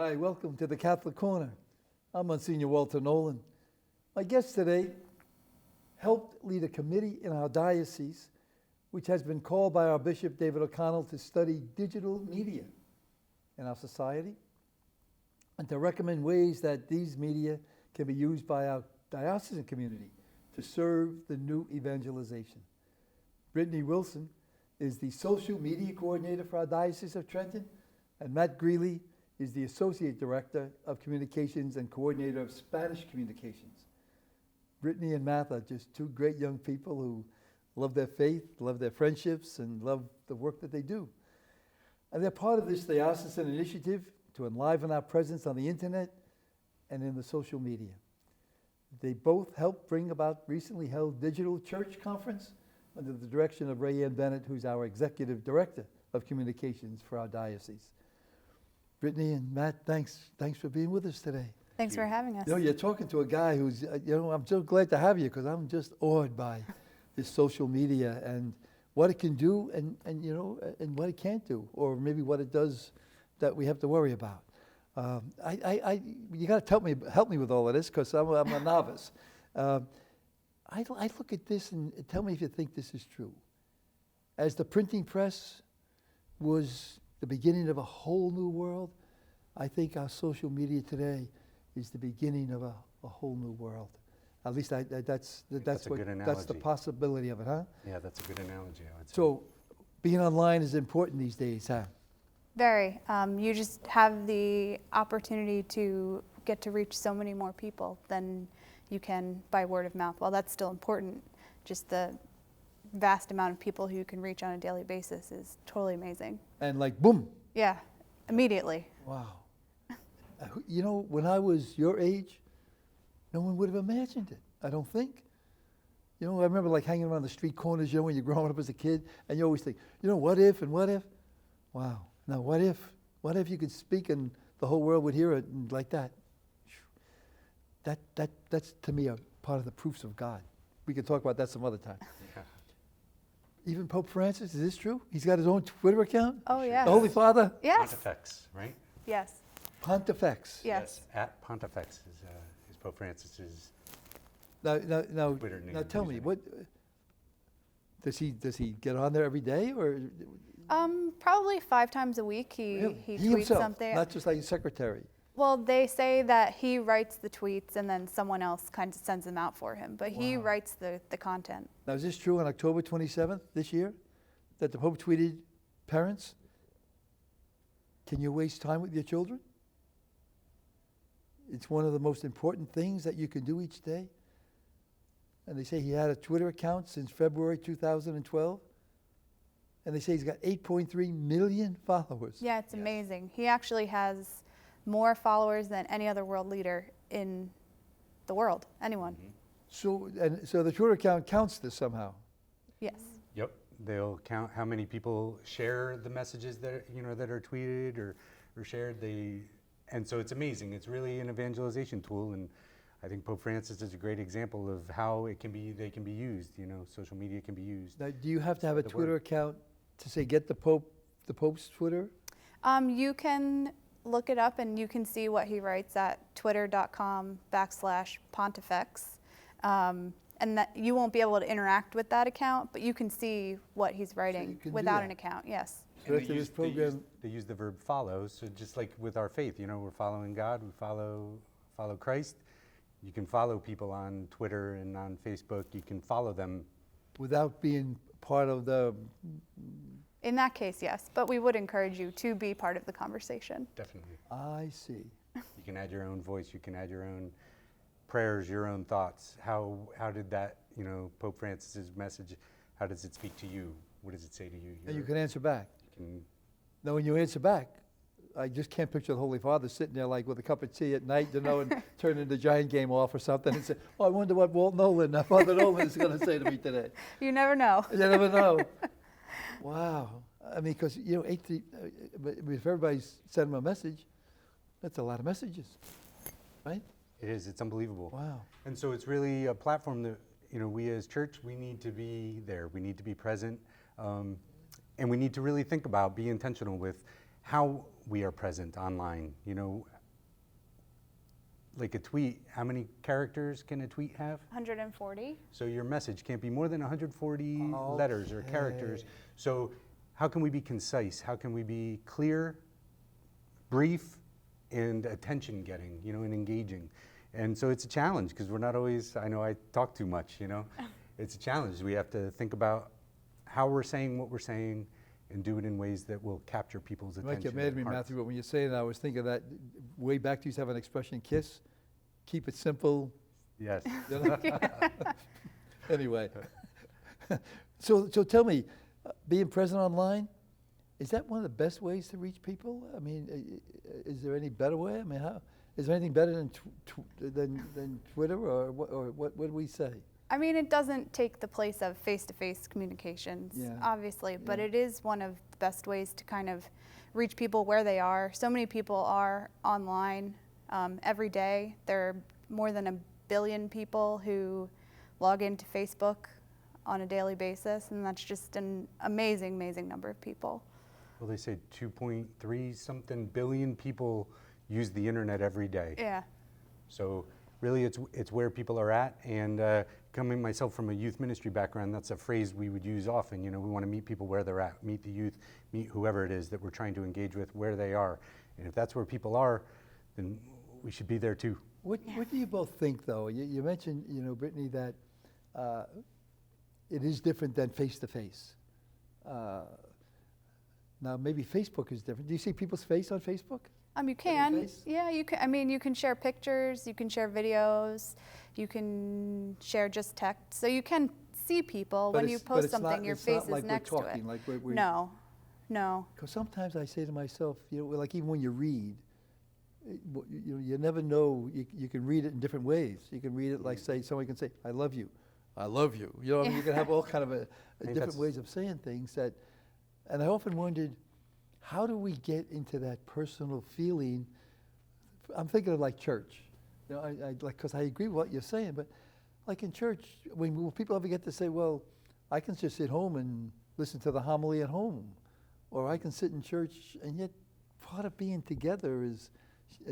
Hi, welcome to the Catholic Corner. I'm Monsignor Walter Nolan. My guest today helped lead a committee in our diocese, which has been called by our Bishop David O'Connell to study digital media in our society and to recommend ways that these media can be used by our diocesan community to serve the new evangelization. Brittany Wilson is the social media coordinator for our Diocese of Trenton, and Matt Greeley is the Associate Director of Communications and Coordinator of Spanish Communications. Brittany and Matt are just two great young people who love their faith, love their friendships, and love the work that they do. And they're part of this diocesan initiative to enliven our presence on the internet and in the social media. They both helped bring about recently held Digital Church Conference under the direction of Ray Ann Bennett, who's our Executive Director of Communications for our diocese. Brittany and Matt, thanks for being with us today. Thanks for having us. You know, you're talking to a guy who's, I'm so glad to have you because I'm just awed by this social media and what it can do and what it can't do, or maybe what it does that we have to worry about. You got to help me with all of this because I'm a novice. I look at this and tell me if you think this is true. As the printing press was the beginning of a whole new world, I think our social media today is the beginning of a whole new world. At least that's the possibility of it, huh? Yeah, that's a good analogy, I would say. So being online is important these days, huh? Very. You just have the opportunity to get to reach so many more people than you can by word of mouth. While that's still important, just the vast amount of people who you can reach on a daily basis is totally amazing. And like, boom. Yeah, immediately. Wow. When I was your age, no one would have imagined it, I don't think. I remember like hanging around the street corners, when you're growing up as a kid, and you always think, what if and what if? Wow. Now, what if you could speak and the whole world would hear it and like that? That's to me a part of the proofs of God. We can talk about that some other time. Yeah. Even Pope Francis, is this true? He's got his own Twitter account? Oh, yes. The Holy Father? Yes. Pontifex, right? Yes. Pontifex. Yes. At Pontifex is Pope Francis's Now, Twitter name. now tell me, what does he get on there every day or? Probably 5 times a week Really? he He tweets himself, something. not just like his secretary. Well, they say that he writes the tweets and then someone else kind of sends them out for him, but he Wow. writes the content. Now, is this true on October 27th this year, that the Pope tweeted, parents, can you waste time with your children? It's one of the most important things that you can do each day. And they say he had a Twitter account since February 2012. And they say he's got 8.3 million followers. Yeah, it's Yes. amazing. He actually has more followers than any other world leader in the world, anyone. Mm-hmm. So the Twitter account counts this somehow. Yes. Yep. They'll count how many people share the messages that that are tweeted or shared. And so it's amazing. It's really an evangelization tool, and I think Pope Francis is a great example of how they can be used. Social media can be used. Now, do you have to have a The Twitter word. account to say get the Pope's Twitter? You can look it up and you can see what he writes at twitter.com/pontifex. And that you won't be able to interact with that account, but you can see what he's writing can do without that. an account, yes. So And after this program, they use the verb follow. So just like with our faith, we're following God, we follow Christ. You can follow people on Twitter and on Facebook. You can follow them. without being part of the, In that case, yes, but we would encourage you to be part of the conversation. Definitely. I see. You can add your own voice. You can add your own prayers, your own thoughts. How did that, Pope Francis's message, how does it speak to you? What does it say to you? And you can answer back. You can Now, when you answer back, I just can't picture the Holy Father sitting there like with a cup of tea at night, and turning the Giant game off or something and say, I wonder what Father Nolan is going to say to me today. You never know. You never know. Wow. I mean, because, if everybody's sending a message, that's a lot of messages, right? It is. It's unbelievable. Wow. And so it's really a platform that, we as church, we need to be there. We need to be present. And we need to really think about, be intentional with we are present online. You know, like a tweet, how many characters can a tweet have? 140. So your message can't be more than 140 letters or characters. So how can we be concise? How can we be clear, brief, and attention-getting, you know, and engaging? And so it's a challenge because we're not always, I know I talk too much, you know. It's a challenge. We have to think about how we're saying what we're saying and do it in ways that will capture people's You attention. might get mad at me, and hearts. Matthew, but when you're saying that, I was thinking that way back, you used to have an expression, KISS, keep it simple. Yes. You know? Anyway, so tell me, being present online, is that one of the best ways to reach people? I mean, is there any better way? I mean, how is there anything better than Twitter, or what do we say? I mean, it doesn't take the place of face-to-face communications, Yeah. obviously, but Yeah. it is one of the best ways to kind of reach people where they are. So many people are online every day. There are more than 1 billion people who log into Facebook on a daily basis, and that's just an amazing, amazing number of people. Well, they say 2.3 something billion people use the internet every day. Yeah. So really it's where people are at, and coming myself from a youth ministry background, that's a phrase we would use often. You know, we want to meet people where they're at, meet the youth, meet whoever it is that we're trying to engage with where they are. And if that's where people are, then we should be there too. What do you both think, though? You mentioned, you know, Brittany, that it is different than face-to-face. Now, maybe Facebook is different. Do you see people's face on Facebook? You can. face? Yeah, you can. I mean, you can share pictures, you can share videos, you can share just text. So you can see people when you post something, your face is next to it. Like we're No, no. Because sometimes I say to myself, you know, like even when you read, you never know. You can read it in different ways. You can read it like, say, somebody can say, "I love you," "I love you." You know, what I mean, you can have all kind of different that's- ways of saying things that. And I often wondered, how do we get into that personal feeling? I'm thinking of like church. You know, I like, because I agree with what you're saying, but like in church, when people ever get to say, well, I can just sit home and listen to the homily at home, or I can sit in church, and yet part of being together is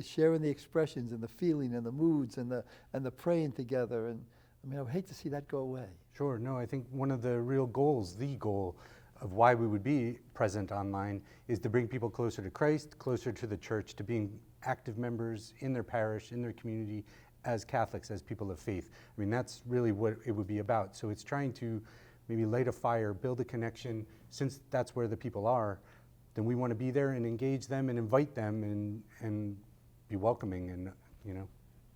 sharing the expressions and the feeling and the moods and the praying together. And I mean, I would hate to see that go away. Sure, no, I think one of the real goals, the goal of why we would be present online is to bring people closer to Christ, closer to the church, to being active members in their parish, in their community, as Catholics, as people of faith. I mean, that's really what it would be about. So it's trying to maybe light a fire, build a connection. Since that's where the people are, then we want to be there and engage them and invite them and be welcoming, and, you know.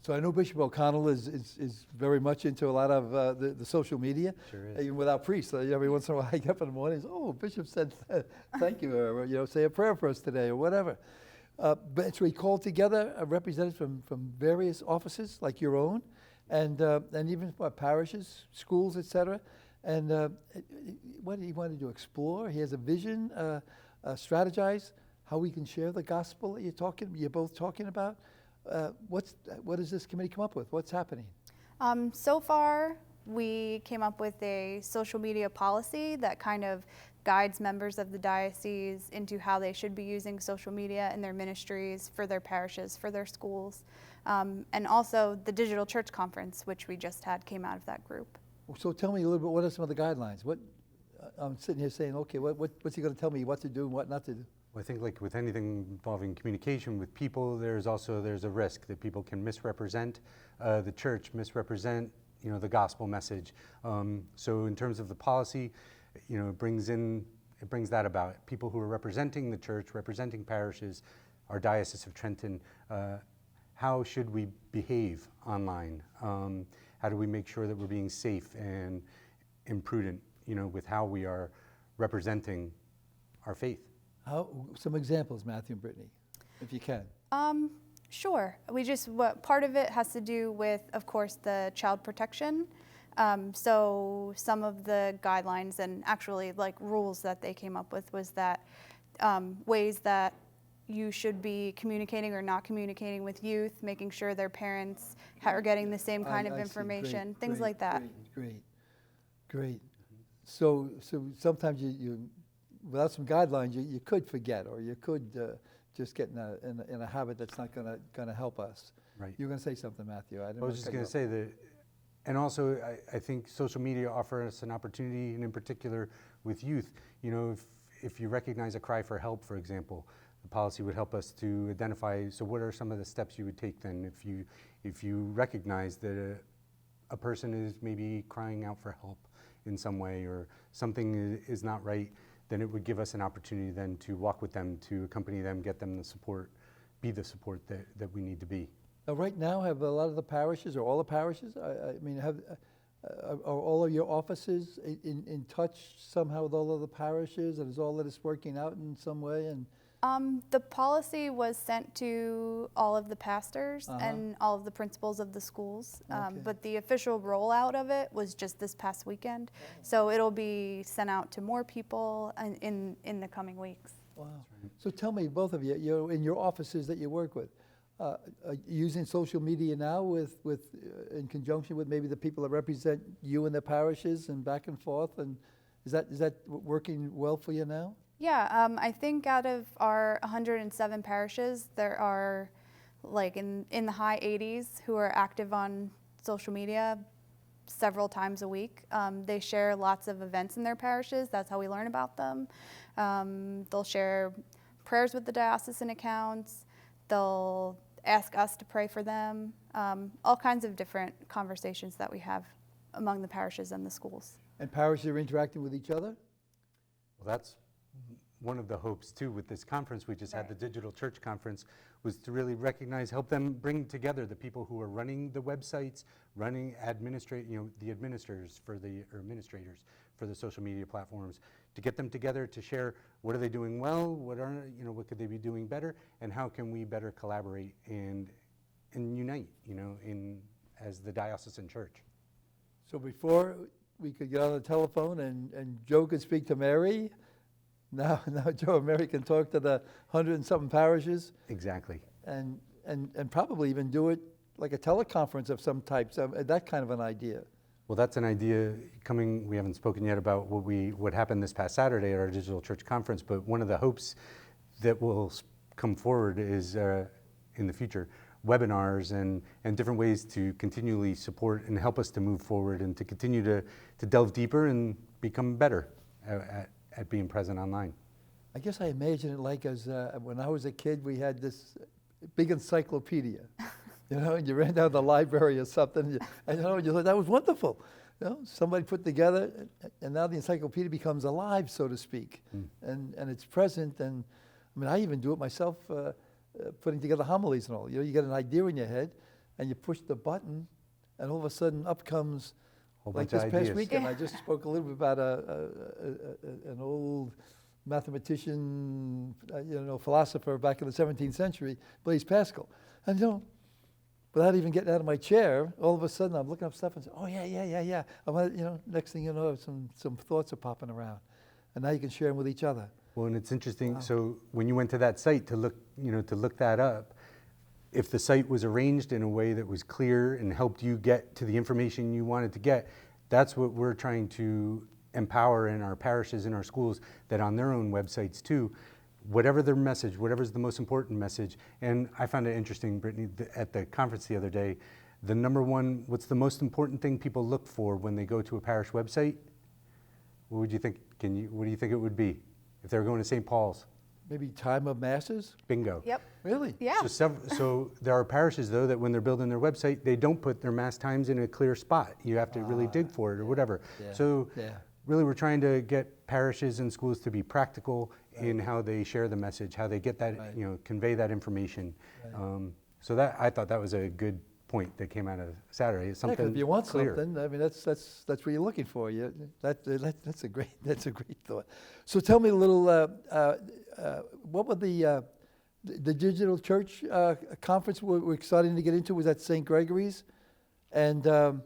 So I know Bishop O'Connell is very much into a lot of the social media. Sure is. Even without priests. Every once in a while I get up in the morning and say, oh, Bishop said thank you, or you know, say a prayer for us today, or whatever. But so we called together representatives from various offices, like your own, and even parishes, schools, etc. And what he wanted to explore. He has a vision, strategize how we can share the gospel that you're both talking about. What does this committee come up with? What's happening? So far, we came up with a social media policy that kind of guides members of the diocese into how they should be using social media in their ministries, for their parishes, for their schools. And also the Digital Church Conference, which we just had, came out of that group. So tell me a little bit, what are some of the guidelines? I'm sitting here saying, okay, what's he going to tell me what to do and what not to do? Well, I think like with anything involving communication with people, there's a risk that people can misrepresent the church, misrepresent, you know, the gospel message. So in terms of the policy, you know, it brings that about. People who are representing the church, representing parishes, our Diocese of Trenton, how should we behave online? How do we make sure that we're being safe and imprudent, you know, with how we are representing our faith? Some examples, Matthew and Brittany, if you can. Sure. Part of it has to do with, of course, the child protection. So some of the guidelines and actually like rules that they came up with was that ways that you should be communicating or not communicating with youth, making sure their parents are getting the same kind of I see. information, Great, things great, like that. Great. So sometimes you without some guidelines, you could forget, or you could just get in a habit that's not gonna help us. Right. You were gonna say something, Matthew. I was just going to say that, and also I think social media offers us an opportunity, and in particular with youth, you know, if you recognize a cry for help, for example, the policy would help us to identify, so what are some of the steps you would take then if you recognize that a person is maybe crying out for help in some way, or something is not right, then it would give us an opportunity then to walk with them, to accompany them, get them the support, be the support that we need to be. Now, right now, have a lot of the parishes, or all the parishes, I mean, are all of your offices in touch somehow with all of the parishes, and is all of this working out in some way? And The policy was sent to all of the pastors and all of the principals of the schools, Okay. but the official rollout of it was just this past weekend. So it'll be sent out to more people in the coming weeks. wow. So tell me, both of you, in your offices that you work with, are you using social media now in conjunction with maybe the people that represent you in the parishes and back and forth? And is that working well for you now? Yeah, I think out of our 107 parishes, there are like in the high 80s who are active on social media several times a week. They share lots of events in their parishes. That's how we learn about them. They'll share prayers with the diocesan accounts. They'll ask us to pray for them. All kinds of different conversations that we have among the parishes and the schools. And parishes are interacting with each other? Well, that's one of the hopes too with this conference. We just had the Digital Church Conference, was to really recognize, help them bring together the people who are running the websites, the administrators for the social media platforms, to get them together to share what are they doing well, what could they be doing better, and how can we better collaborate and unite, as the diocesan church. So before we could get on the telephone and Joe could speak to Mary, now Joe and Mary can talk to the 100 and something parishes. Exactly. And probably even do it like a teleconference of some type, that kind of an idea. Well, that's an idea coming. We haven't spoken yet about what happened this past Saturday at our Digital Church Conference, but one of the hopes that will come forward is in the future, webinars and different ways to continually support and help us to move forward and to continue to delve deeper and become better at being present online. I guess I imagine it like as when I was a kid, we had this big encyclopedia, and you ran down the library or something, and you thought that was wonderful. Somebody put together, and now the encyclopedia becomes alive, so to speak, and it's present. And I mean, I even do it myself, putting together homilies and all. You get an idea in your head, and you push the button, and all of a sudden up comes. Like this past weekend, I just spoke a little bit about an old mathematician, philosopher back in the 17th century, Blaise Pascal. And without even getting out of my chair, all of a sudden I'm looking up stuff and say, oh yeah. I want next thing you know, some thoughts are popping around, and now you can share them with each other. Well, and it's interesting. Wow. So when you went to that site to look that up, if the site was arranged in a way that was clear and helped you get to the information you wanted to get, that's what we're trying to empower in our parishes, in our schools, that on their own websites too, whatever their message, whatever's the most important message. And I found it interesting, Brittany, at the conference the other day, the number one, what's the most important thing people look for when they go to a parish website? What would you think? What do you think it would be if they were going to St. Paul's? Maybe time of masses? Bingo. Yep. Really? Yeah. So there are parishes, though, that when they're building their website, they don't put their mass times in a clear spot. You have to really dig for it or whatever. Yeah. So Yeah. really we're trying to get parishes and schools to be practical in how they share the message, how they get that, convey that information. Right. So that, I thought that was a good point that came out of Saturday. It's something 'Cause if you want clear. something, I mean, that's what you're looking for. That's a great thought. So tell me a little. What were the digital church conference we're starting to get into? Was at St. Gregory's, and tell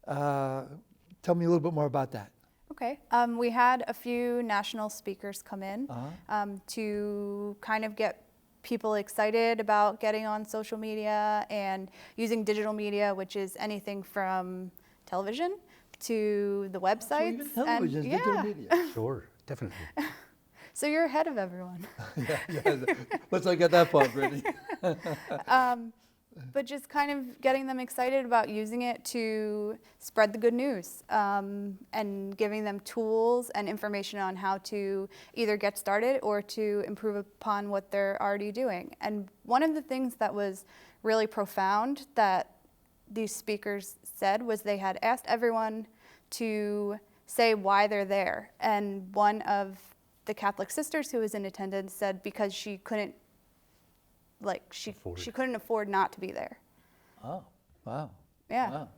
me a little bit more about that. Okay. We had a few national speakers come in Uh-huh. to kind of get people excited about getting on social media and using digital media, which is anything from television to the websites. So even television is digital media. Sure, definitely. So you're ahead of everyone. Yeah, let's not get that far, Brittany. But just kind of getting them excited about using it to spread the good news, and giving them tools and information on how to either get started or to improve upon what they're already doing. And one of the things that was really profound that these speakers said was they had asked everyone to say why they're there. And one of the Catholic sisters who was in attendance said because she couldn't she couldn't afford not to be there. Oh, wow. Yeah. Wow.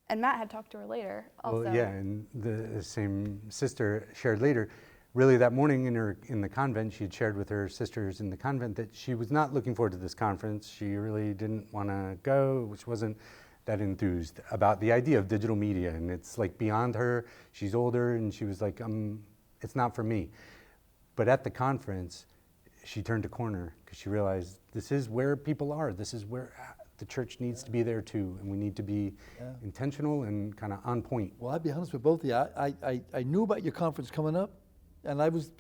And Matt had talked to her later also. Well, yeah, and the same sister shared later, really that morning in the convent, she had shared with her sisters in the convent that she was not looking forward to this conference. She really didn't want to go, which wasn't that enthused about the idea of digital media. And it's like beyond her, she's older, and she was like, it's not for me. But at the conference, she turned a corner because she realized this is where people are. This is where the church needs to be there too, and we need to be intentional and kind of on point. Well, I'll be honest with both of you. I knew about your conference coming up, and I was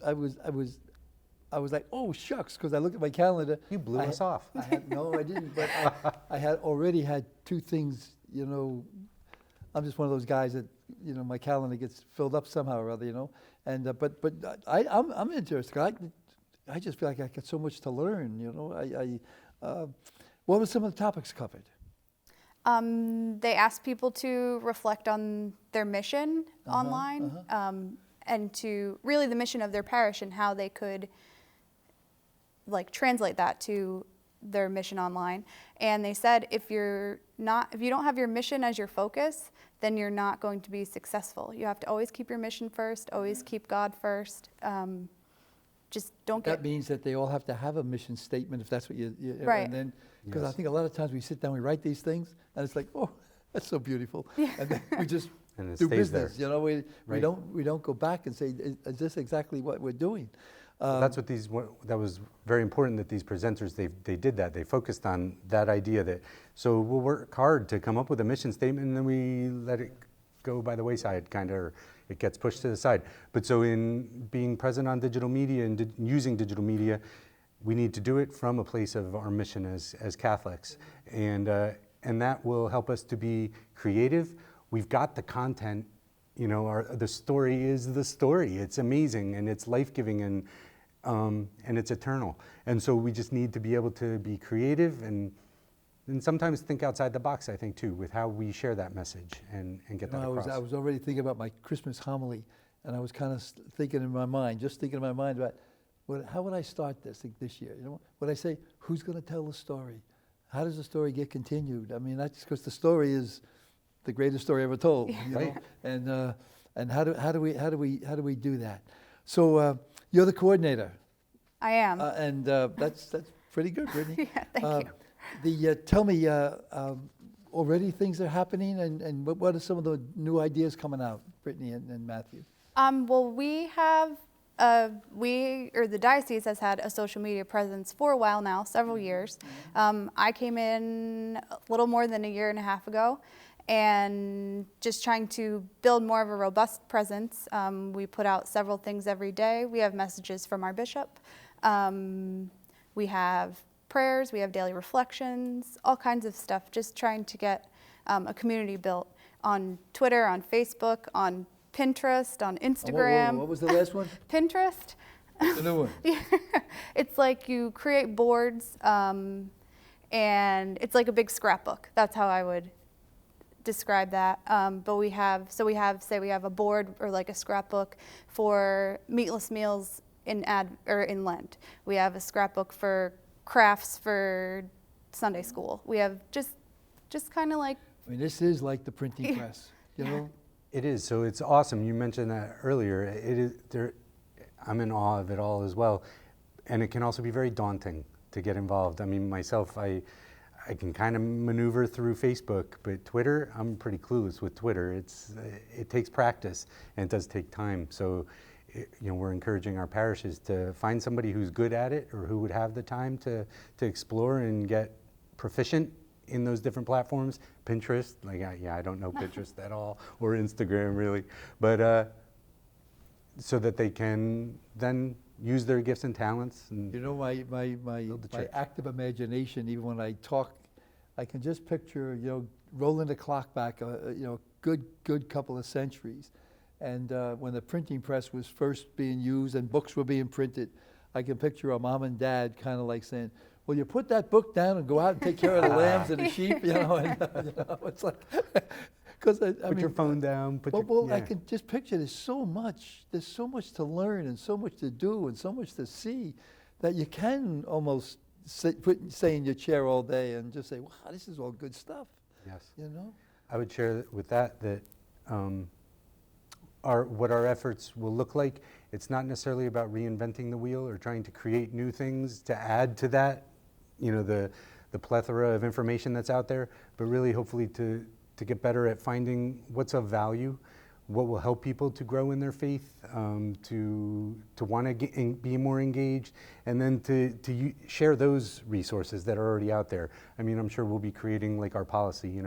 like, oh shucks, because I looked at my calendar. You blew us off. No, I didn't. But I had already had two things. You know, I'm just one of those guys that my calendar gets filled up somehow or other. And but I'm interested. I just feel like I got so much to learn. What were some of the topics covered? They asked people to reflect on their mission online, and to really the mission of their parish and how they could translate that to their mission online. And they said if you don't have your mission as your focus, then you're not going to be successful. You have to always keep your mission first, always keep God first. Just don't That means that they all have to have a mission statement if that's what you right. And then, because Yes. I think a lot of times we sit down, we write these things, and it's like, oh, that's so beautiful. Yeah. And then we just And it do stays there. business. We Right. don't go back and say, is this exactly what we're doing? That's what that was very important that these presenters, they did that. They focused on that idea that, so we'll work hard to come up with a mission statement and then we let it go by the wayside kind of, or it gets pushed to the side. But so in being present on digital media and using digital media, we need to do it from a place of our mission as Catholics. And that will help us to be creative. We've got the content, the story is the story. It's amazing and it's life-giving and it's eternal. And so we just need to be able to be creative and sometimes think outside the box, I think, too, with how we share that message and get that across. I was already thinking about my Christmas homily, and I was kind of thinking in my mind about how would I start this year? Would I say, who's going to tell the story? How does the story get continued? I mean, that's because the story is the greatest story ever told. Right. And how do we do that? So you're the coordinator. I am. And that's pretty good, Brittany. Yeah, thank you. Tell me, already things are happening, and what are some of the new ideas coming out, Brittany and Matthew? Well, we have, the Diocese has had a social media presence for a while now, several years. I came in a little more than a year and a half ago, and just trying to build more of a robust presence. We put out several things every day. We have messages from our bishop. We have prayers, we have daily reflections, all kinds of stuff, just trying to get a community built on Twitter, on Facebook, on Pinterest, on Instagram. What was the last one? Pinterest. The new one. Yeah. It's like you create boards, and it's like a big scrapbook. That's how I would describe that. But we have a board or like a scrapbook for meatless meals in Lent. We have a scrapbook for crafts for Sunday school. We have just kind of like. I mean, this is like the printing press, It is. So it's awesome. You mentioned that earlier. It is there. I'm in awe of it all as well, and it can also be very daunting to get involved. I mean, myself, I can kind of maneuver through Facebook, but Twitter, I'm pretty clueless with Twitter. It takes practice and it does take time. So, we're encouraging our parishes to find somebody who's good at it or who would have the time to explore and get proficient in those different platforms. Pinterest, I don't know Pinterest at all, or Instagram really, but so that they can then use their gifts and talents. And You know, my Build the church. active imagination, even when I talk, I can just picture, rolling the clock back, good couple of centuries. And when the printing press was first being used and books were being printed, I can picture a mom and dad kind of like saying, "Will you put that book down and go out and take care of the lambs and the sheep?" It's like, because put your phone down. I can just picture there's so much to learn and so much to do and so much to see that you can almost stay in your chair all day and just say, "Wow, this is all good stuff." Yes. I I would share with that what our efforts will look like. It's not necessarily about reinventing the wheel or trying to create new things to add to that, the plethora of information that's out there, but really hopefully to get better at finding what's of value, what will help people to grow in their faith, to want to be more engaged, and then to share those resources that are already out there. I mean, I'm sure we'll be creating like our policy,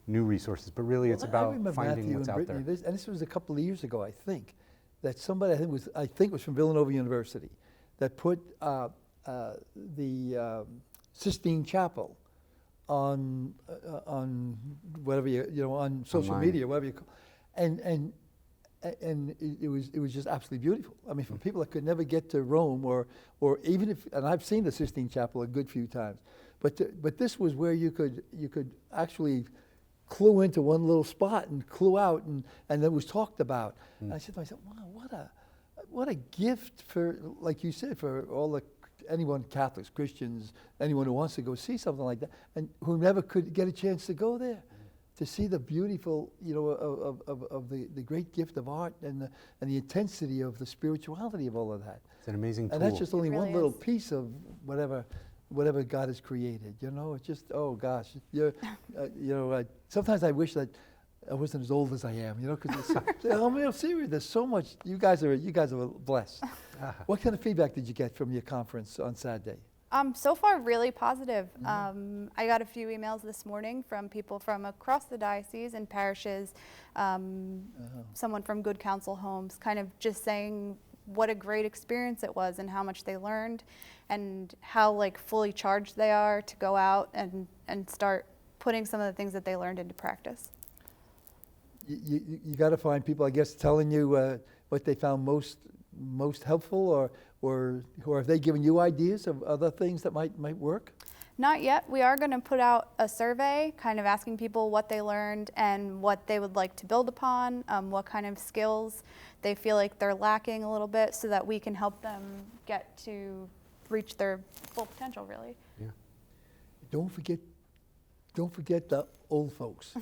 new resources, but really it's about finding what's out there. And this was a couple of years ago, I think, that somebody, I think it was from Villanova University, that put the Sistine Chapel on whatever on social Online. media, whatever you call, and it was just absolutely beautiful. I mean, for people that could never get to Rome, or even if, and I've seen the Sistine Chapel a good few times, but this was where you could actually clue into one little spot and clue out, and it was talked about. And I said to myself, wow, what a gift for, like you said, for all anyone, Catholics, Christians, anyone who wants to go see something like that, and who never could get a chance to go there, to see the beautiful, of the great gift of art and the intensity of the spirituality of all of that. It's an amazing tool. And that's just only really one little is. piece of whatever God has created. It's just, oh gosh, sometimes I wish that I wasn't as old as I am. Because I'm serious. There's so much. You guys are blessed. What kind of feedback did you get from your conference on Saturday? So far, really positive. I got a few emails this morning from people from across the diocese and parishes, someone from Good Counsel Homes, kind of just saying what a great experience it was and how much they learned and how fully charged they are to go out and start putting some of the things that they learned into practice. You got to find people, I guess, telling you what they found most helpful, or have they given you ideas of other things that might work? Not yet. We are going to put out a survey kind of asking people what they learned and what they would like to build upon, what kind of skills they feel like they're lacking a little bit, so that we can help them get to reach their full potential, really. Yeah. Don't forget the old folks.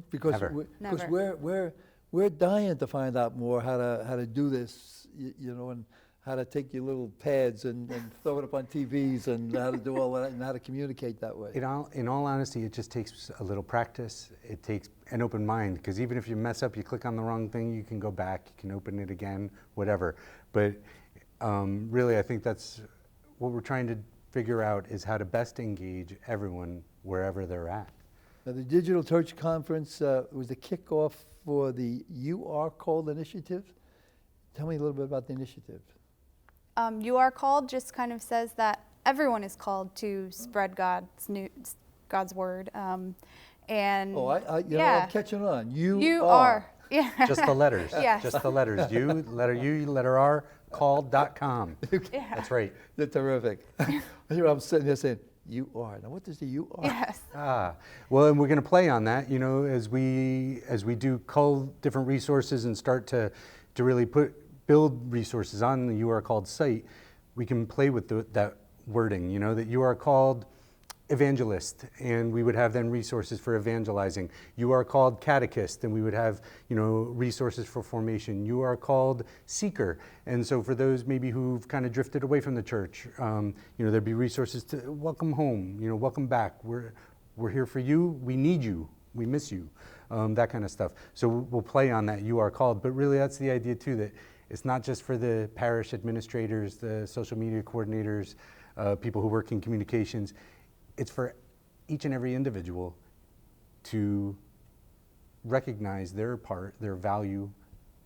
Because Never. we're dying to find out more how to do this, and how to take your little pads and throw it up on TVs and how to do all that and how to communicate that way. In all honesty, it just takes a little practice. It takes an open mind, because even if you mess up, you click on the wrong thing, you can go back, you can open it again, whatever. But really, I think that's what we're trying to figure out, is how to best engage everyone wherever they're at. Now, the Digital Church Conference was the kickoff for the You Are Called initiative. Tell me a little bit about the initiative. You Are Called just kind of says that everyone is called to spread God's word. And I'm catching on. You are. Yeah. Just the letters. Yes. Just the letters. You, letter U, letter R, called.com. Yeah. That's right. They're terrific. Here I'm sitting there saying, you are. Now, what does the you are? Yes. Well, and we're going to play on that, as we do cull different resources and start to really build resources on the You Are Called site. We can play with that wording, that you are called evangelist, and we would have then resources for evangelizing. You are called catechist, and we would have resources for formation. You are called seeker, and so for those maybe who've kind of drifted away from the church, there'd be resources to welcome home, welcome back. We're here for you. We need you. We miss you. That kind of stuff. So we'll play on that. You are called, but really that's the idea too, that it's not just for the parish administrators, the social media coordinators, people who work in communications. It's for each and every individual to recognize their part, their value,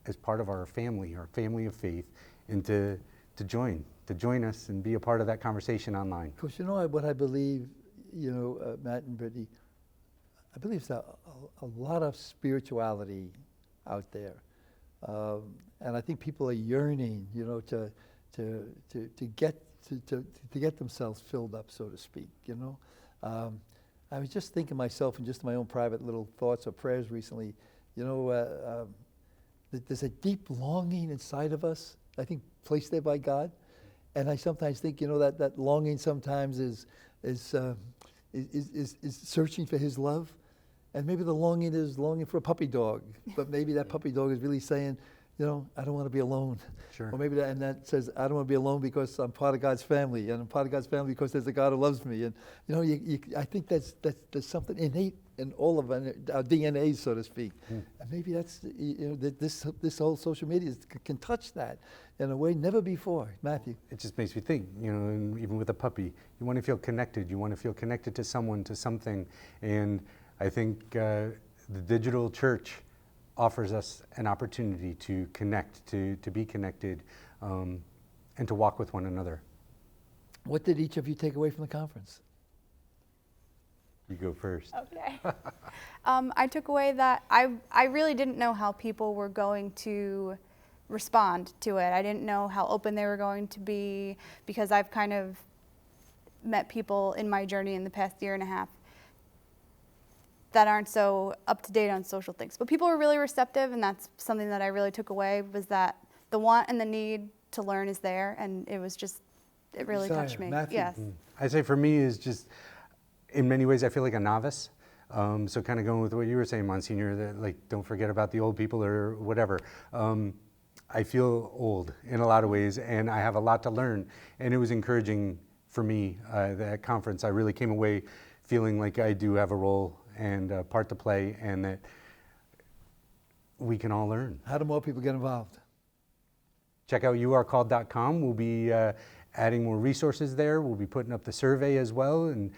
as part of our family of faith, and to join us and be a part of that conversation online. Because what I believe, Matt and Brittany, I believe there's a lot of spirituality out there. And I think people are yearning, to get themselves filled up, so to speak, I was just thinking myself in just my own private little thoughts or prayers recently, that there's a deep longing inside of us, I think, placed there by God. And I sometimes think, that longing sometimes is searching for His love. And maybe the longing is longing for a puppy dog, but maybe that puppy dog is really saying, I don't want to be alone. Sure. Or maybe that says, I don't want to be alone because I'm part of God's family, and I'm part of God's family because there's a God who loves me. And I think there's something innate in all of our DNA, so to speak. And maybe that's this whole social media can touch that in a way never before. Matthew. It just makes me think, and even with a puppy, you want to feel connected. You want to feel connected to someone, to something, and I think the digital church offers us an opportunity to connect, to be connected, and to walk with one another. What did each of you take away from the conference? You go first. Okay. I took away that I really didn't know how people were going to respond to it. I didn't know how open they were going to be, because I've kind of met people in my journey in the past year and a half that aren't so up to date on social things. But people were really receptive, and that's something that I really took away, was that the want and the need to learn is there, and it really touched me. Matthew. Yes. I say for me is just, in many ways, I feel like a novice. So kind of going with what you were saying, Monsignor, that don't forget about the old people or whatever. I feel old in a lot of ways, and I have a lot to learn. And it was encouraging for me, that conference. I really came away feeling like I do have a role and a part to play, and that we can all learn. How do more people get involved? Check out youarecalled.com. We'll be adding more resources there. We'll be putting up the survey as well. And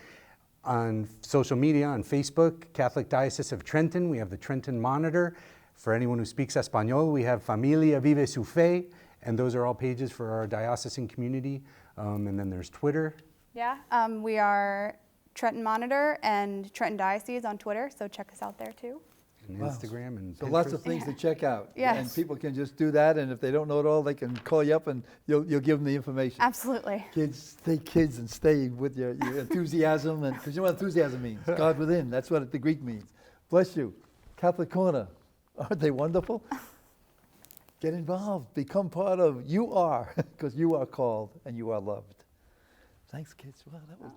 on social media, on Facebook, Catholic Diocese of Trenton, we have the Trenton Monitor. For anyone who speaks Espanol, we have Familia Vive Su Fe, and those are all pages for our diocesan community. And then there's Twitter. Yeah, we are Trenton Monitor and Trenton Diocese on Twitter, so check us out there too. And Wow. Instagram and So Pinterest. lots of things to check out. Yes. And people can just do that, and if they don't know it all, they can call you up and you'll give them the information. Absolutely. Stay kids and stay with your enthusiasm, and because you know what enthusiasm means? God within. That's what the Greek means. Bless you. Catholic Corner. Aren't they wonderful? Get involved. Become part of. You are, because you are called and you are loved. Thanks, kids. Wow, that was.